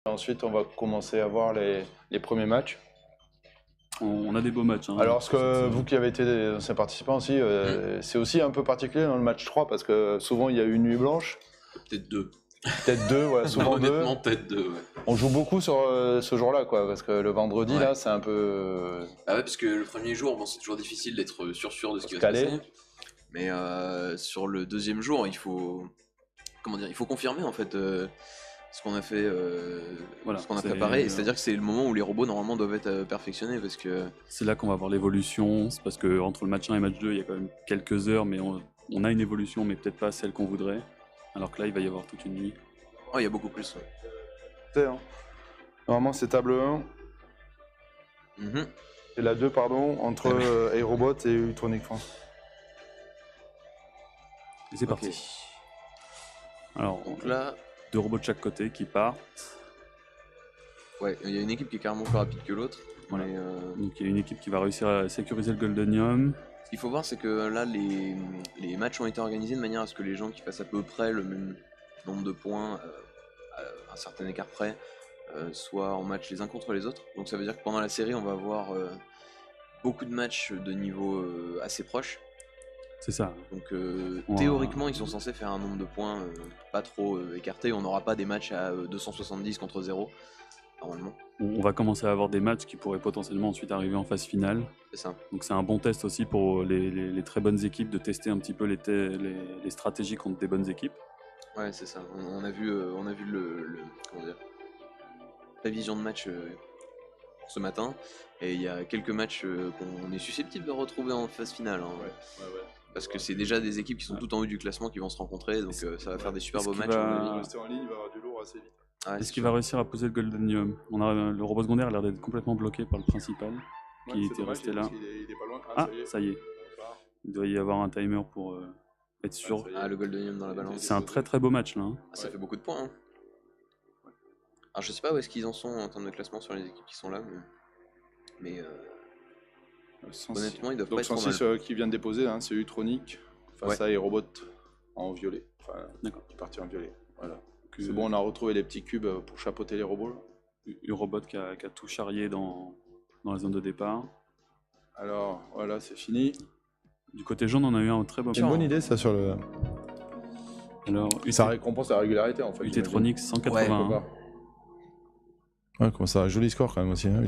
Ensuite, on va commencer à voir les premiers matchs. On a des beaux matchs. Hein, alors, vous qui avez été des anciens participants aussi, c'est aussi un peu particulier dans le match 3 parce que souvent il y a une nuit blanche. Peut-être 2. Peut-être 2, ouais, souvent 2. Honnêtement, peut-être 2, ouais. On joue beaucoup sur ce jour-là, quoi, parce que le vendredi, là, c'est un peu... Ah ouais, parce que le premier jour, bon, c'est toujours difficile d'être sûr de ce qui va se passer. Mais sur le deuxième jour, il faut... Comment dire, il faut confirmer, en fait, ce qu'on a fait, ce qu'on a préparé. C'est-à-dire que c'est le moment où les robots, normalement, doivent être perfectionnés, parce que... C'est là qu'on va voir l'évolution, c'est parce qu'entre le match 1 et le match 2, il y a quand même quelques heures, mais on a une évolution, mais peut-être pas celle qu'on voudrait. Alors que là, il va y avoir toute une nuit. Oh, il y a beaucoup plus, ouais. C'est, hein. Normalement, c'est table 1. Et la 2, pardon, entre Aerobot et Ultronic France. Et c'est parti. Alors, donc là, 2 robots de chaque côté qui partent. Ouais, il y a une équipe qui est carrément plus rapide que l'autre. Voilà. Donc il y a une équipe qui va réussir à sécuriser le Goldenium. Ce qu'il faut voir, c'est que là, les matchs ont été organisés de manière à ce que les gens qui fassent à peu près le même nombre de points, à un certain écart près, soient en match les uns contre les autres. Donc ça veut dire que pendant la série, on va avoir beaucoup de matchs de niveau assez proche. C'est ça. Donc théoriquement, ils sont censés faire un nombre de points pas trop écarté. On n'aura pas des matchs à 270 contre 0, normalement. On va commencer à avoir des matchs qui pourraient potentiellement ensuite arriver en phase finale. C'est ça. Donc c'est un bon test aussi pour les très bonnes équipes de tester un petit peu les stratégies contre des bonnes équipes. Ouais, c'est ça. On a vu comment dire, la vision de match ce matin, et il y a quelques matchs qu'on est susceptible de retrouver en phase finale. Hein. Ouais. Parce que c'est déjà des équipes qui sont tout en haut du classement qui vont se rencontrer, donc ça va faire des super beaux matchs. Rester en ligne, il va y avoir du lourd assez vite. Est-ce qu'il va réussir à poser le Goldenium? Le robot secondaire a l'air d'être complètement bloqué par le principal, qui était resté là. Il est pas loin. Ah, ça y est. Il doit y avoir un timer pour être sûr. Le Goldenium dans la balance. C'est un très très beau match là. Hein. Ça fait beaucoup de points. Hein. Alors je sais pas où est-ce qu'ils en sont en termes de classement sur les équipes qui sont là, mais honnêtement, ils doivent pas être trop mal. 106 qui vient de déposer, hein, c'est Ultronic face à Aerobot en violet. Enfin, qui est parti en violet. Voilà. C'est bon, on a retrouvé les petits cubes pour chapeauter les robots. Aerobot qui a tout charrié dans la zone de départ. Alors voilà, c'est fini. Du côté jaune, on a eu un très beau. C'est une bonne idée ça sur le. Alors, ça récompense la régularité en fait. Ultronic 180. Ouais, comme ça, joli score quand même aussi. Hein,